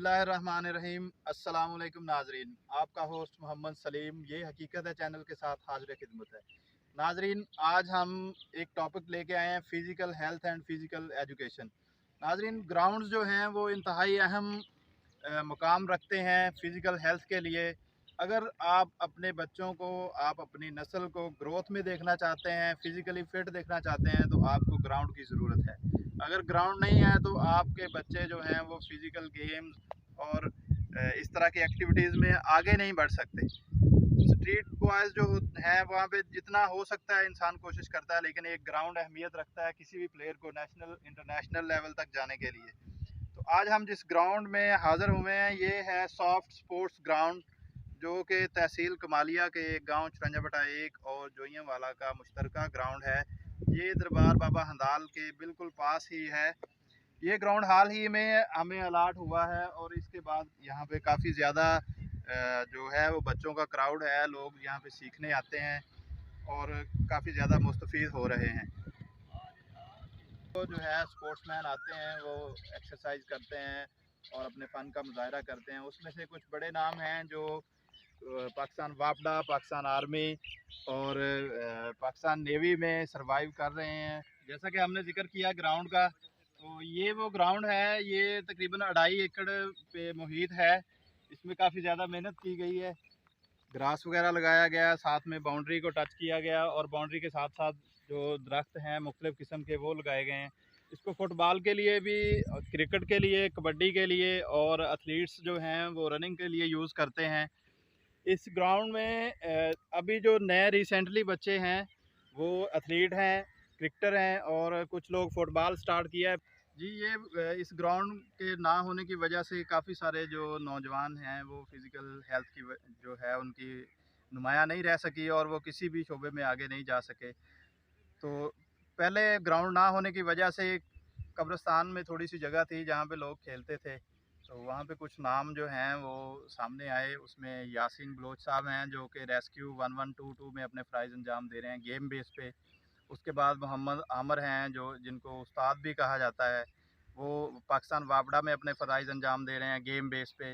बिस्मिल्लाहिर्रहमानिर्रहीम। अस्सलाम वालेकुम नाजरीन, आपका होस्ट मोहम्मद सलीम, ये हकीकत है चैनल के साथ हाजिर खिदमत है। नाजरीन, आज हम एक टॉपिक लेके आए हैं, physical health and physical education. नाजरीन, ग्राउंड्स जो हैं वो इंतहाई अहम मुकाम रखते हैं फ़िज़िकल हेल्थ के लिए। अगर आप अपने बच्चों को, आप अपनी नस्ल को ग्रोथ में देखना चाहते हैं, फ़िज़िकली फ़िट देखना चाहते हैं, तो आपको ग्राउंड की ज़रूरत है। अगर ग्राउंड नहीं है तो आपके बच्चे जो हैं वो फ़िज़िकल गेम्स और इस तरह की एक्टिविटीज़ में आगे नहीं बढ़ सकते। स्ट्रीट बॉयज़ जो हैं वहाँ पे जितना हो सकता है इंसान कोशिश करता है, लेकिन एक ग्राउंड अहमियत रखता है किसी भी प्लेयर को नेशनल इंटरनेशनल लेवल तक जाने के लिए। तो आज हम जिस ग्राउंड में हाज़िर हुए हैं ये है सॉफ्ट स्पोर्ट्स ग्राउंड, जो कि तहसील कमालिया के गांव चुरंजाबटा 1 और जोइयांवाला का मुश्तरका ग्राउंड है। ये दरबार बाबा हंदाल के बिल्कुल पास ही है। ये ग्राउंड हाल ही में हमें अलाट हुआ है और इसके बाद यहाँ पे काफ़ी ज़्यादा जो है वो बच्चों का क्राउड है, लोग यहाँ पे सीखने आते हैं और काफ़ी ज़्यादा मुस्तफ़ीद हो रहे हैं। तो जो है स्पोर्ट्समैन आते हैं, वो एक्सरसाइज करते हैं और अपने फ़न का मुजाहरा करते हैं। उसमें से कुछ बड़े नाम हैं जो पाकिस्तान वापडा, पाकिस्तान आर्मी और पाकिस्तान नेवी में सरवाइव कर रहे हैं। जैसा कि हमने जिक्र किया ग्राउंड का, तो ये वो ग्राउंड है, ये तकरीबन 2.5 एकड़ पे मुहित है। इसमें काफ़ी ज़्यादा मेहनत की गई है, ग्रास वगैरह लगाया गया, साथ में बाउंड्री को टच किया गया और बाउंड्री के साथ साथ जो दरख्त हैं मुख्तलिफ़ किस्म के वो लगाए गए हैं। इसको फुटबॉल के लिए भी, क्रिकेट के लिए, कबड्डी के लिए और एथलीट्स जो हैं वो रनिंग के लिए यूज़ करते हैं। इस ग्राउंड में अभी जो नए रिसेंटली बच्चे हैं वो एथलीट हैं, क्रिकेटर हैं और कुछ लोग फुटबॉल स्टार्ट किया है। जी, ये इस ग्राउंड के ना होने की वजह से काफ़ी सारे जो नौजवान हैं वो फ़िज़िकल हेल्थ की जो है उनकी नुमायाँ नहीं रह सकी और वो किसी भी शोबे में आगे नहीं जा सके। तो पहले ग्राउंड ना होने की वजह से कब्रिस्तान में थोड़ी सी जगह थी जहाँ पे लोग खेलते थे, तो वहाँ पे कुछ नाम जो हैं वो सामने आए। उसमें यासीन बलोच साहब हैं जो कि रेस्क्यू 1122 में अपने फ़राइज़ अंजाम दे रहे हैं गेम बेस पे। उसके बाद मोहम्मद आमर हैं जो जिनको उस्ताद भी कहा जाता है, वो पाकिस्तान वापडा में अपने फ़राइज़ अंजाम दे रहे हैं गेम बेस पे।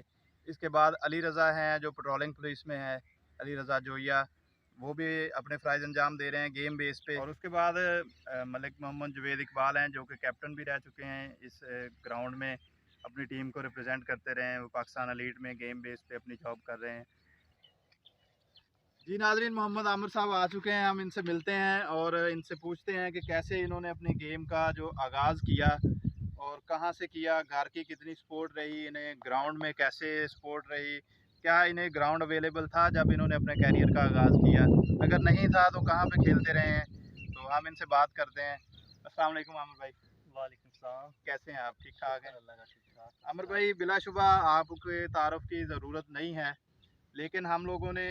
इसके बाद अली रज़ा हैं जो पेट्रोलिंग पुलिस में है, अली रज़ा जोइया, वो भी अपने फ़राइज़ अंजाम दे रहे हैं गेम बेस पे। और उसके बाद मलिक मोहम्मद जुवेद इकबाल हैं जो कि कैप्टन भी रह चुके हैं इस ग्राउंड में, अपनी टीम को रिप्रेजेंट करते रहे हैं। वो पाकिस्तान एलीट में गेम बेस पे अपनी जॉब कर रहे हैं। जी नाज़रीन, मोहम्मद आमिर साहब आ चुके हैं, हम इनसे मिलते हैं और इनसे पूछते हैं कि कैसे इन्होंने अपने गेम का जो आगाज़ किया और कहाँ से किया, घर की कितनी सपोर्ट रही, इन्हें ग्राउंड में कैसे सपोर्ट रही, क्या इन्हें ग्राउंड अवेलेबल था जब इन्होंने अपने कैरियर का आगाज़ किया, अगर नहीं था तो कहाँ पे खेलते रहे हैं। तो हम इनसे बात करते हैं। अस्सलाम वालेकुम आमिर भाई। वालेकुम सलाम। कैसे हैं आप? ठीक ठाक हैं? अल्लाह का ठीक ठाक। आमिर भाई, बिलाशुबा आपके तारुफ की ज़रूरत नहीं है, लेकिन हम लोगों ने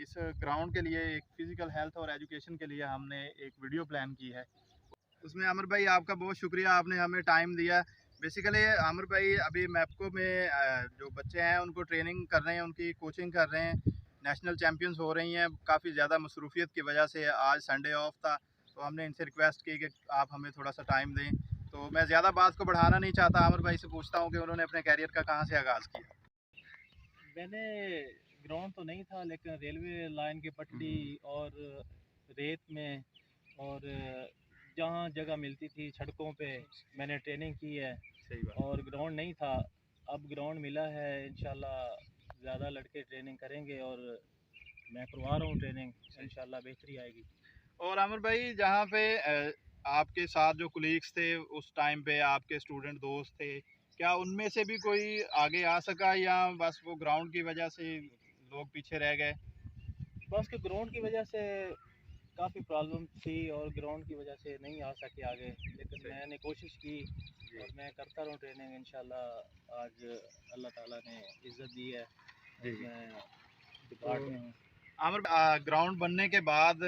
इस ग्राउंड के लिए एक फ़िज़िकल हेल्थ और एजुकेशन के लिए हमने एक वीडियो प्लान की है। उसमें आमिर भाई आपका बहुत शुक्रिया, आपने हमें टाइम दिया। बेसिकली आमिर भाई अभी मैप्को में जो बच्चे हैं उनको ट्रेनिंग कर रहे हैं, उनकी कोचिंग कर रहे हैं, नेशनल चैम्पियंस हो रही हैं। काफ़ी ज़्यादा मसरूफियत की वजह से आज संडे ऑफ था, तो हमने इनसे रिक्वेस्ट की कि आप हमें थोड़ा सा टाइम दें। तो मैं ज़्यादा बात को बढ़ाना नहीं चाहता, आमिर भाई से पूछता हूँ कि उन्होंने अपने कैरियर का कहाँ से आगाज़ किया। मैंने ग्राउंड तो नहीं था, लेकिन रेलवे लाइन की पटड़ी और रेत में और जहाँ जगह मिलती थी सड़कों पे मैंने ट्रेनिंग की है। सही बात। और ग्राउंड नहीं था, अब ग्राउंड मिला है। इंशाल्लाह ज़्यादा लड़के ट्रेनिंग करेंगे और मैं करवा रहा हूँ ट्रेनिंग, इंशाल्लाह बेहतरी आएगी। और आमिर भाई, जहाँ पे आपके साथ जो कुलीग्स थे उस टाइम पे, आपके स्टूडेंट दोस्त थे, क्या उनमें से भी कोई आगे आ सका या बस वो ग्राउंड की वजह से लोग पीछे रह गए? बस के ग्राउंड की वजह से काफ़ी प्रॉब्लम थी और ग्राउंड की वजह से नहीं आ सके आगे, लेकिन सही। मैंने कोशिश की जी। और मैं करता रहूँ ट्रेनिंग। इंशाल्लाह आज अल्लाह ताला ने इज़्ज़त दी है जी। और मैं तो डिपार्ट में हूँ। आमिर, ग्राउंड बनने के बाद,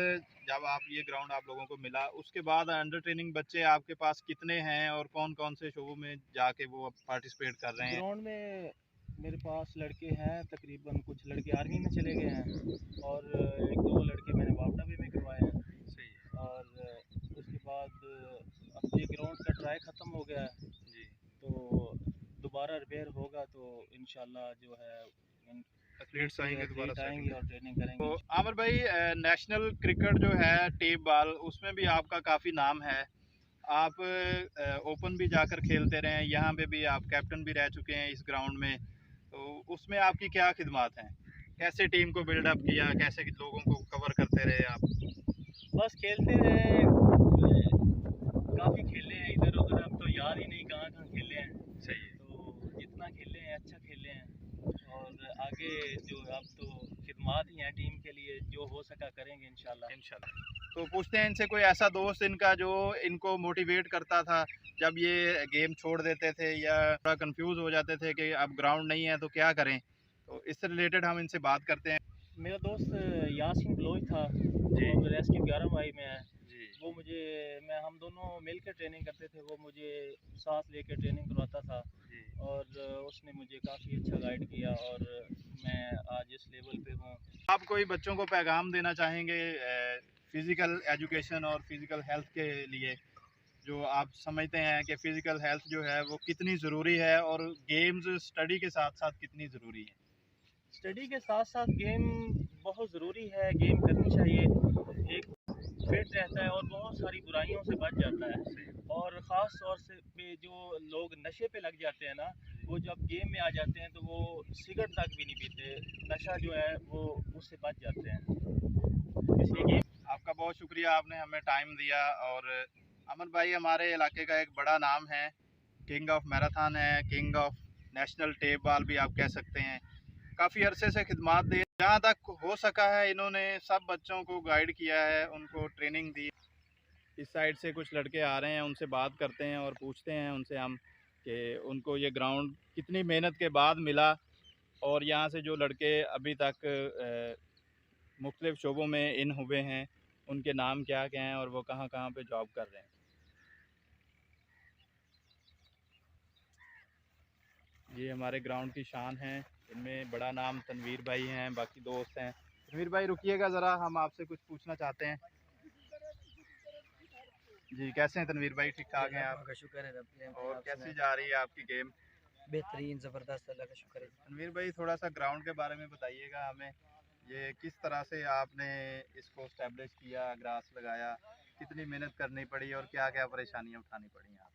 जब आप ये ग्राउंड आप लोगों को मिला, उसके बाद अंडर ट्रेनिंग बच्चे आपके पास कितने हैं और कौन कौन से शोबों में जाके वो पार्टिसिपेट कर रहे हैं? ग्राउंड में मेरे पास लड़के हैं, तकरीबन कुछ लड़के आर्मी में चले गए हैं और एक दो लड़के मैंने वापडा में करवाए हैं। सही है। और उसके बाद अब ये ग्राउंड का ट्राई ख़त्म हो गया है, जी। तो दोबारा रिपेयर होगा तो इंशाल्लाह जो है एथलीट्स आएंगे दोबारा एथलीट आएंगे सेटिंग। और ट्रेनिंग करेंगे। तो आमिर भाई, नेशनल क्रिकेट जो है टेप बॉल, उसमें भी आपका काफ़ी नाम है। आप ओपन भी जाकर खेलते रहे हैं, यहाँ पे भी आप कैप्टन भी रह चुके हैं इस ग्राउंड में। तो उसमें आपकी क्या खिदमत हैं? कैसे टीम को बिल्डअप किया, कैसे लोगों को कवर करते रहे आप? बस खेलते रहे, काफ़ी खेले हैं इधर उधर, अब तो याद ही नहीं कहाँ कहाँ खेले हैं। सही है। तो जितना खेले हैं अच्छा खेले हैं, और आगे जो अब तो खिदमत ही हैं टीम के लिए, जो हो सका करेंगे इंशाल्लाह। तो पूछते हैं इनसे, कोई ऐसा दोस्त इनका जो इनको मोटिवेट करता था जब ये गेम छोड़ देते थे या थोड़ा कंफ्यूज हो जाते थे कि अब ग्राउंड नहीं है तो क्या करें? तो इससे रिलेटेड हम इनसे बात करते हैं। मेरा दोस्त यासीन बलोच था, जी। वो रेस्क्यू 11 भाई में है। जी। वो मुझे, मैं हम दोनों मिलकर ट्रेनिंग करते थे, वो मुझे साथ लेकर ट्रेनिंग करवाता था, जी। और उसने मुझे काफ़ी अच्छा गाइड किया, और मैं आज इस लेवल पे हूँ। आप कोई बच्चों को पैगाम देना चाहेंगे फिज़िकल एजुकेशन और फिज़िकल हेल्थ के लिए, जो आप समझते हैं कि फ़िज़िकल हेल्थ जो है वो कितनी ज़रूरी है और गेम्स स्टडी के साथ साथ कितनी ज़रूरी है? स्टडी के साथ साथ गेम बहुत ज़रूरी है, गेम करनी चाहिए। एक फिट रहता है और बहुत सारी बुराइयों से बच जाता है, और ख़ास तौर से पे जो लोग नशे पे लग जाते हैं ना, वो जब गेम में आ जाते हैं तो वो सिगरेट तक भी नहीं पीते, नशा जो है वो उससे बच जाते हैं, इसलिए गेम। आपका बहुत शुक्रिया, आपने हमें टाइम दिया। और अमन भाई हमारे इलाके का एक बड़ा नाम है, किंग ऑफ मैराथन है, king of national tape ball भी आप कह सकते हैं। काफ़ी अरसे से खिदमत दे, जहाँ तक हो सका है इन्होंने सब बच्चों को गाइड किया है, उनको ट्रेनिंग दी। इस साइड से कुछ लड़के आ रहे हैं, उनसे बात करते हैं और पूछते हैं उनसे हम कि उनको ये ग्राउंड कितनी मेहनत के बाद मिला, और यहाँ से जो लड़के अभी तक मुख्तलिफ़ शोबों में इन हुए हैं उनके नाम क्या क्या हैं और वो कहाँ कहाँ पे जॉब कर रहे हैं। ये हमारे ग्राउंड की शान है, इनमें बड़ा नाम तनवीर भाई हैं, बाकी दोस्त हैं। तनवीर भाई रुकिएगा ज़रा, हम आपसे कुछ पूछना चाहते हैं। जी, कैसे हैं तनवीर भाई? ठीक ठाक हैं आप? का शुक्र है रब के। और कैसी जा रही है आपकी गेम? बेहतरीन ज़बरदस्त, अल्लाह का शुक्र है। तनवीर भाई थोड़ा सा ग्राउंड के बारे में बताइएगा हमें, ये किस तरह से आपने इसको इस्टेब्लिश किया, ग्रास लगाया, कितनी मेहनत करनी पड़ी और क्या क्या परेशानियाँ उठानी पड़ी हैं आपको?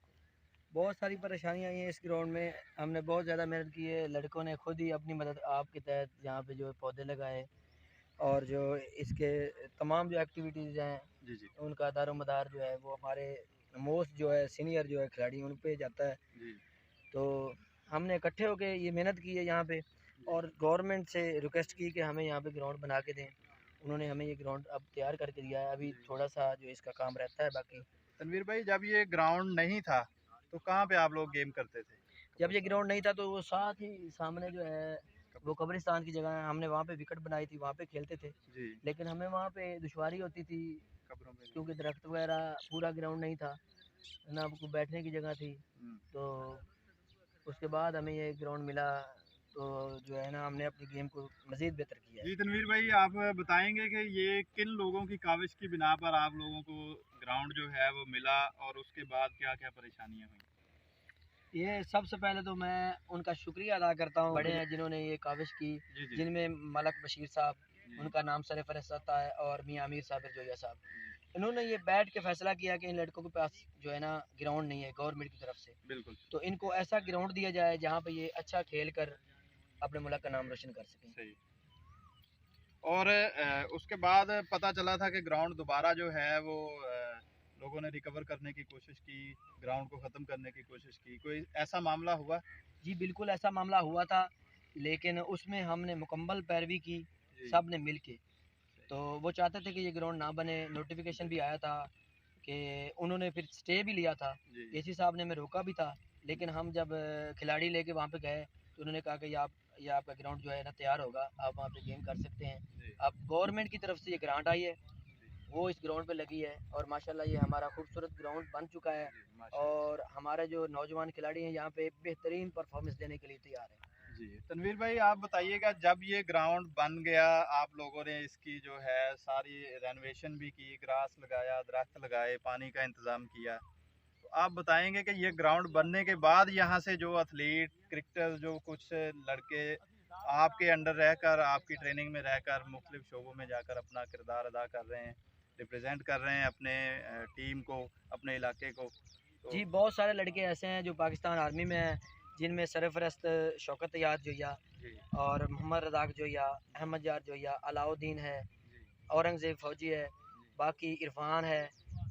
बहुत सारी परेशानियाँ आई हैं इस ग्राउंड में, हमने बहुत ज़्यादा मेहनत की है, लड़कों ने खुद ही अपनी मदद आपके तहत यहाँ पे जो पौधे लगाए, और जो इसके तमाम जो एक्टिविटीज़ हैं जी जी उनका दारोमदार जो है वो हमारे मोस्ट जो है सीनियर जो है खिलाड़ी उन पे जाता है। जी। तो हमने इकट्ठे होकर ये मेहनत की है यहाँ पे, और गवर्नमेंट से रिक्वेस्ट की कि हमें यहाँ पे ग्राउंड बना के दें। उन्होंने हमें ये ग्राउंड अब तैयार करके दिया है, अभी थोड़ा सा जो इसका काम रहता है बाकी। तनवीर भाई जब ये ग्राउंड नहीं था तो कहाँ पे आप लोग गेम करते थे? जब ये ग्राउंड नहीं था तो वो साथ ही सामने जो है वो कब्रिस्तान की जगह है, हमने वहाँ पे विकेट बनाई थी, वहाँ पे खेलते थे। जी। लेकिन हमें वहाँ पे दुश्वारी होती थी कब्रों में। क्योंकि दरख्त वगैरह, पूरा ग्राउंड नहीं था ना, आपको बैठने की जगह थी। तो उसके बाद हमें ये ग्राउंड मिला, तो जो है ना हमने अपनी गेम को मज़ीद बेहतर किया है। जी तनवीर भाई, आप बताएंगे कि ये किन लोगों की काविश की बिना पर आप लोगों को ग्राउंड जो है वो मिला और उसके बाद क्या क्या परेशानियां हुई? ये सबसे पहले तो मैं उनका शुक्रिया अदा करता हूँ, बड़े हैं जिन्होंने ये काविश की, जी जी जिनमें मलक बशीर साहब, जी। उनका नाम सरफहरिस्त आता है, और मियाँ अमीर साबिर जोया साहब। इन्होंने ये बैठ के फैसला किया कि इन लड़कों के पास जो है ना ग्राउंड नहीं है गवर्नमेंट की तरफ से, बिल्कुल तो इनको ऐसा ग्राउंड दिया जाए जहाँ पे ये अच्छा खेल कर अपने मुल्क का नाम रोशन कर सकें। सही। और उसके बाद पता चला था कि ग्राउंड दोबारा जो है वो लोगों ने रिकवर करने की कोशिश की, ग्राउंड को ख़त्म करने की कोशिश की, कोई ऐसा मामला हुआ? जी बिल्कुल ऐसा मामला हुआ था, लेकिन उसमें हमने मुकम्मल पैरवी की, जी। सब ने मिल के। तो वो चाहते थे कि ये ग्राउंड ना बने, नोटिफिकेशन भी आया था कि उन्होंने फिर स्टे भी लिया था, जी। एसी साहब ने हमें रोका भी था। लेकिन हम जब खिलाड़ी लेके वहाँ पे गए तो उन्होंने कहा कि ये आपका ग्राउंड जो है ना तैयार होगा, आप वहाँ पे गेम कर सकते हैं। जी। अब गवर्नमेंट की तरफ से ये ग्रांट आई है, वो इस ग्राउंड पे लगी है, और माशाल्लाह ये हमारा खूबसूरत ग्राउंड बन चुका है, और हमारे जो नौजवान खिलाड़ी हैं यहाँ पे बेहतरीन परफॉर्मेंस देने के लिए तैयार हैं। जी तनवीर भाई, आप बताइएगा जब ये ग्राउंड बन गया, आप लोगों ने इसकी जो है सारी रेनोवेशन भी की, ग्रास लगाया, दरख्त लगाए, पानी का इंतज़ाम किया, तो आप बताएंगे कि ये ग्राउंड बनने के बाद यहाँ से जो एथलीट क्रिकेटर जो कुछ लड़के आपके अंडर रहकर आपकी ट्रेनिंग में रहकर मुख्तलिफ शोबों में जाकर अपना किरदार अदा कर रहे हैं, रिप्रेजेंट कर रहे हैं अपने टीम को, अपने इलाके को, तो जी बहुत सारे लड़के ऐसे हैं जो पाकिस्तान आर्मी में हैं, जिनमें सरफरस्त शौकत याद जोया जी और मोहम्मद रज़ाक जोया, अहमद यार जोया, अलाउद्दीन है, जी औरंगज़ेब फ़ौजी है, बाकी इरफान है।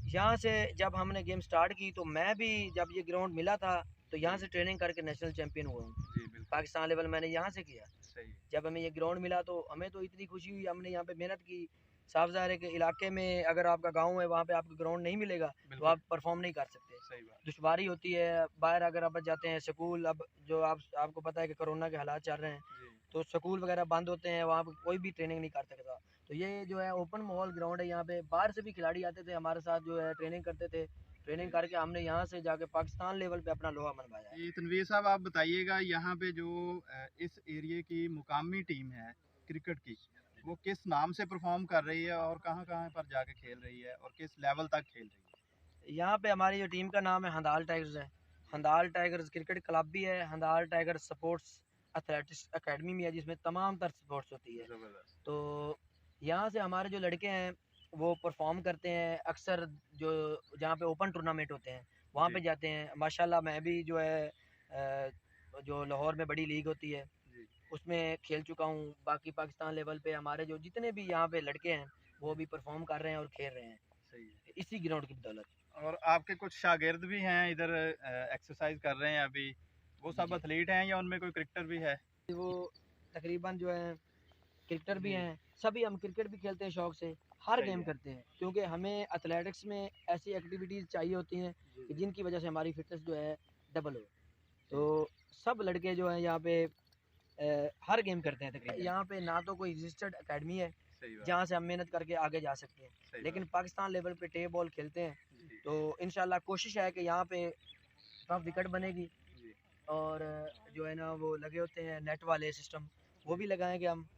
यहाँ से जब हमने गेम स्टार्ट की तो मैं भी जब ये ग्राउंड मिला था तो यहाँ से ट्रेनिंग करके नेशनल चैम्पियन हुआ हूँ। जी बिल्कुल पाकिस्तान लेवल मैंने यहाँ से किया। सही जब हमें ये ग्राउंड मिला तो हमें तो इतनी खुशी हुई, हमने यहाँ पे मेहनत की। साफ ज़ाहिर है कि इलाके में अगर आपका गांव है वहाँ पे आपको ग्राउंड नहीं मिलेगा तो बिल्कुल आप परफॉर्म नहीं कर सकते, सही बात दुश्वारी होती है। बाहर अगर आप जाते हैं स्कूल, अब जो आपको पता है कि कोरोना के हालात चल रहे हैं जी तो स्कूल वगैरह बंद होते हैं, वहाँ पे कोई भी ट्रेनिंग नहीं कर सकता। तो ये जो है ओपन माहौल ग्राउंड है, यहाँ पे बाहर से भी खिलाड़ी आते थे हमारे साथ, जो है ट्रेनिंग करते थे। ट्रेनिंग करके हमने यहाँ से जाके पाकिस्तान लेवल पे अपना लोहा मनवाया है। जी तनवीर साहब आप बताइएगा यहाँ पे जो इस एरिए की मुकामी टीम है क्रिकेट की, वो किस नाम से परफॉर्म कर रही है और कहाँ कहाँ पर जाके खेल रही है और किस लेवल तक खेल रही यहाँ पे हमारी जो टीम का नाम है हंदाल टाइगर्स है। हंदाल टाइगर्स क्रिकेट क्लब भी है, हंदाल टाइगर्स स्पोर्ट्स एथलेटिक्स एकेडमी भी है, जिसमें तमाम तर स्पोर्ट्स होती है। है? ज़बरदस्त। तो यहाँ से हमारे जो लड़के हैं वो परफॉर्म करते हैं अक्सर, जो जहाँ पे ओपन टूर्नामेंट होते हैं वहाँ जी पे जाते हैं। माशाल्लाह मैं भी जो है जो लाहौर में बड़ी लीग होती है जी उसमें खेल चुका हूँ। बाकी पाकिस्तान लेवल पे हमारे जो जितने भी यहाँ पे लड़के हैं वो भी परफॉर्म कर रहे हैं और खेल रहे हैं सही है। इसी ग्राउंड की बदौलत। और आपके कुछ शागिर्द भी हैं इधर एक्सरसाइज कर रहे हैं अभी, वो सब जी एथलीट हैं या उनमें कोई क्रिकेटर भी है? वो तकरीबन जो है क्रिकेटर भी जी हैं, सभी हम क्रिकेट भी खेलते हैं शौक से, हर सही गेम है करते हैं क्योंकि हमें एथलेटिक्स में ऐसी एक्टिविटीज़ चाहिए होती हैं जी कि जी जिनकी वजह से हमारी फिटनेस जो है डबल हो। तो सही सब लड़के जो हैं यहाँ पे हर गेम करते हैं तकरीबन। यहाँ पे ना तो कोई रजिस्टर्ड एकेडमी है सही बात जहाँ से हम मेहनत करके आगे जा सकते हैं, सही लेकिन बात पाकिस्तान लेवल पे टेप बॉल खेलते हैं। जी तो इंशाल्लाह कोशिश है कि यहाँ पे टफ विकेट बनेगी जी और जो है ना वो लगे होते हैं नेट वाले सिस्टम, वो भी लगाएंगे हम,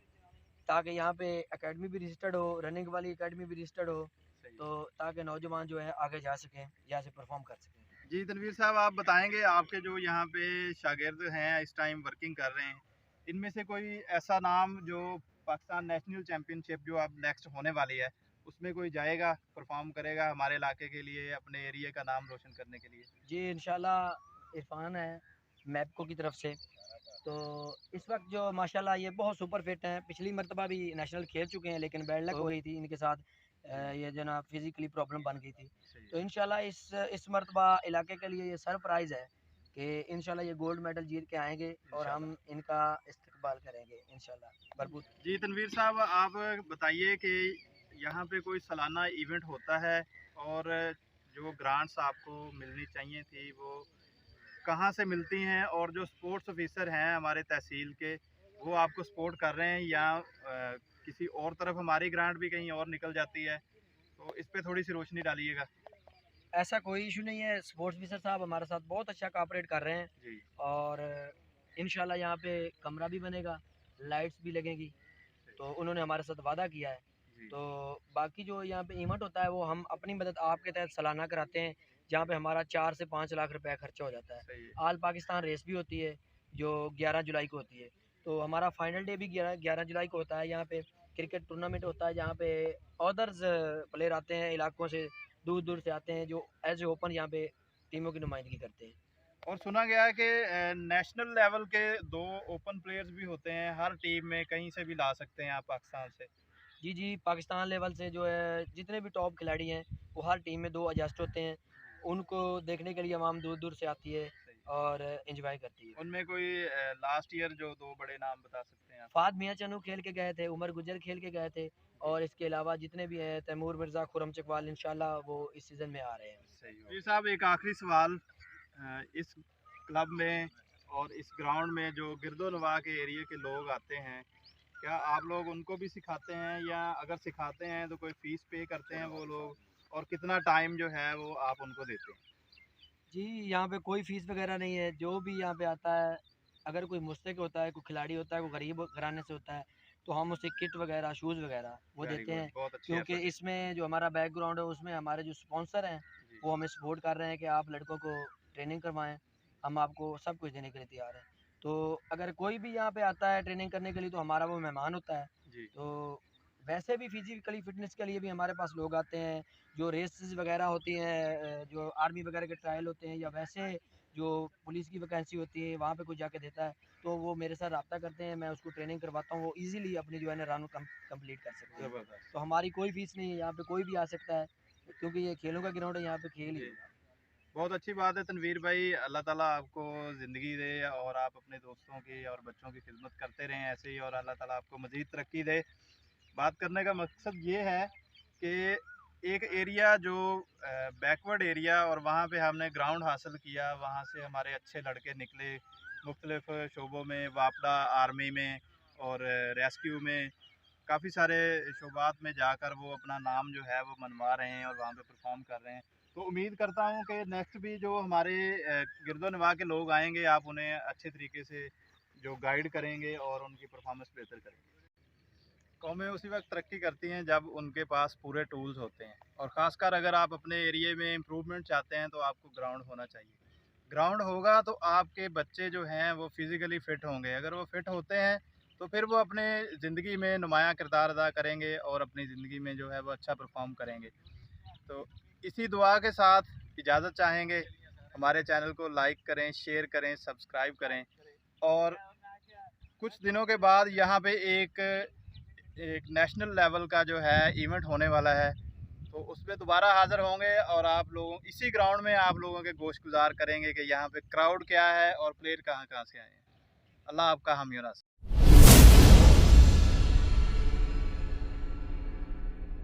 ताकि यहाँ पे एकेडमी भी रजिस्टर्ड हो, रनिंग वाली एकेडमी भी रजिस्टर्ड हो, सही तो ताकि नौजवान जो है आगे जा सकें, यहाँ से परफॉर्म कर सकें। जी तनवीर साहब आप बताएंगे आपके जो यहाँ पे शागिर्द हैं इस टाइम वर्किंग कर रहे हैं, इनमें से कोई ऐसा नाम जो पाकिस्तान नेशनल चैम्पियनशिप जो अब नेक्स्ट होने वाली है उसमें कोई जाएगा, परफॉर्म करेगा हमारे इलाके के लिए, अपने एरिया का नाम रोशन करने के लिए? जी इंशाल्लाह इरफान है मैपको की तरफ से। तो इस वक्त जो माशाल्लाह ये बहुत सुपर फिट हैं, पिछली मरतबा भी नेशनल खेल चुके हैं लेकिन बैड लक हो गई थी इनके साथ, ये जो ना फिज़िकली प्रॉब्लम बन गई थी। सही तो है इंशाल्लाह इस मरतबा इलाके के लिए ये सरप्राइज़ है कि इंशाल्लाह ये गोल्ड मेडल जीत के आएंगे और इंशाल्लाह। हम इनका इस्तकबाल करेंगे इंशाल्लाह भरपूर। जी तनवीर साहब आप बताइए कि यहाँ पे कोई सालाना इवेंट होता है और जो ग्रांट्स आपको मिलनी चाहिए थी वो कहाँ से मिलती हैं, और जो स्पोर्ट्स ऑफिसर हैं हमारे तहसील के वो आपको सपोर्ट कर रहे हैं या किसी और तरफ हमारी ग्रांट भी कहीं और निकल जाती है, तो इस पे थोड़ी सी रोशनी डालिएगा। ऐसा कोई इशू नहीं है, स्पोर्ट्स ऑफिसर साहब हमारे साथ बहुत अच्छा कोऑपरेट कर रहे हैं जी और इंशाल्लाह यहाँ पे कमरा भी बनेगा, लाइट्स भी लगेंगी, तो उन्होंने हमारे साथ वादा किया है। जी तो बाकी जो यहाँ पे इवेंट होता है वो हम अपनी मदद आपके तहत सालाना कराते हैं, जहाँ पे हमारा 4 से 5 लाख रुपए खर्चा हो जाता है। सही है आल पाकिस्तान रेस भी होती है जो 11 जुलाई को होती है, तो हमारा फाइनल डे भी 11 जुलाई को होता है। यहाँ पे क्रिकेट टूर्नामेंट होता है जहाँ पे अदर्स प्लेयर आते हैं इलाकों से, दूर दूर से आते हैं, जो एज ए ओपन यहाँ पे टीमों की नुमाइंदगी करते हैं। और सुना गया है कि नेशनल लेवल के 2 ओपन प्लेयर्स भी होते हैं हर टीम में, कहीं से भी ला सकते हैं आप पाकिस्तान से? जी जी पाकिस्तान लेवल से जो है जितने भी टॉप खिलाड़ी हैं वो हर टीम में 2 एडजस्ट होते हैं, उनको देखने के लिए आवाम दूर दूर से आती है सही। और एंजॉय करती है। उनमें कोई लास्ट ईयर जो 2 बड़े नाम बता सकते हैं आप? फाद मियाँ चनू खेल के गए थे, उमर गुजर खेल के गए थे और इसके अलावा जितने भी हैं तैमूर मिर्ज़ा, खुरम चकवाल, इंशाल्लाह वो इस सीज़न में आ रहे हैं। सही हो। जी साहब एक आखिरी सवाल, इस क्लब में और इस ग्राउंड में जो गिरदोनवा के एरिया के लोग आते हैं, क्या आप लोग उनको भी सिखाते हैं या अगर सिखाते हैं तो कोई फ़ीस पे करते हैं वो लोग, और कितना टाइम जो है वो आप उनको देते हैं? जी यहाँ पे कोई फ़ीस वगैरह नहीं है, जो भी यहाँ पे आता है, अगर कोई मुस्तक होता है, कोई खिलाड़ी होता है, कोई गरीब घराने से होता है, तो हम उसे किट वगैरह शूज़ वगैरह वो Very देते good, हैं, बहुत अच्छी क्योंकि effort। इसमें जो हमारा बैकग्राउंड है उसमें हमारे जो स्पॉन्सर हैं जी, वो हमें सपोर्ट कर रहे हैं कि आप लड़कों को ट्रेनिंग करवाएं, हम आपको सब कुछ देने के लिए तैयार हैं। तो अगर कोई भी यहाँ पे आता है ट्रेनिंग करने के लिए तो हमारा वो मेहमान होता है। जी, तो वैसे भी फिजिकली फिटनेस के लिए भी हमारे पास लोग आते हैं, जो रेसेस वगैरह होती हैं, जो आर्मी वगैरह के ट्रायल होते हैं, या वैसे जो पुलिस की वैकेंसी होती है वहाँ पे कोई जाके देता है, तो वो मेरे साथ रब्ता करते हैं, मैं उसको ट्रेनिंग करवाता हूँ, वो ईज़िली अपनी जो है ना रन कंप्लीट कर सकते हैं। ज़बरदस्त। तो हमारी कोई फीस नहीं है, यहाँ पे कोई भी आ सकता है, क्योंकि ये खेलों का ग्राउंड है, यहाँ पे खेल ही जी, होगा। बहुत अच्छी बात है तनवीर भाई, अल्लाह ताला आपको ज़िंदगी दे और आप अपने दोस्तों की और बच्चों की खिदमत करते रहें ऐसे ही, और अल्लाह ताला आपको मज़ीद तरक्की दे। बात करने का मकसद ये है कि एक एरिया जो बैकवर्ड एरिया, और वहाँ पे हमने ग्राउंड हासिल किया, वहाँ से हमारे अच्छे लड़के निकले मुख्तलिफ शोबों में, वापडा आर्मी में और रेस्क्यू में, काफ़ी सारे शोबात में जाकर वो अपना नाम जो है वो मनवा रहे हैं और वहाँ पे परफॉर्म कर रहे हैं। तो उम्मीद करता हूँ कि नेक्स्ट भी जो हमारे गिरदो नवाह के लोग आएंगे, आप उन्हें अच्छे तरीके से जो गाइड करेंगे और उनकी परफॉर्मेंस बेहतर करेंगे। कौमें उसी वक्त तरक्की करती हैं जब उनके पास पूरे टूल्स होते हैं, और ख़ासकर अगर आप अपने एरिए में इम्प्रूवमेंट चाहते हैं तो आपको ग्राउंड होना चाहिए। ग्राउंड होगा तो आपके बच्चे जो हैं वो फिज़िकली फ़िट होंगे, अगर वो फ़िट होते हैं तो फिर वो अपने ज़िंदगी में नुमायाँ किरदार अदा करेंगे और अपनी ज़िंदगी में जो है वो अच्छा परफॉर्म करेंगे। तो इसी दुआ के साथ इजाज़त चाहेंगे। हमारे चैनल को लाइक करें, शेयर करें, सब्सक्राइब करें, और कुछ दिनों के बाद यहाँ पे एक नेशनल लेवल का जो है इवेंट होने वाला है, तो उसमें दोबारा हाज़िर होंगे और आप लोगों इसी ग्राउंड में आप लोगों के गोश गुजार करेंगे कि यहाँ पे क्राउड क्या है और प्लेयर कहाँ कहाँ से आए हैं। अल्लाह आपका हामी और नासिर।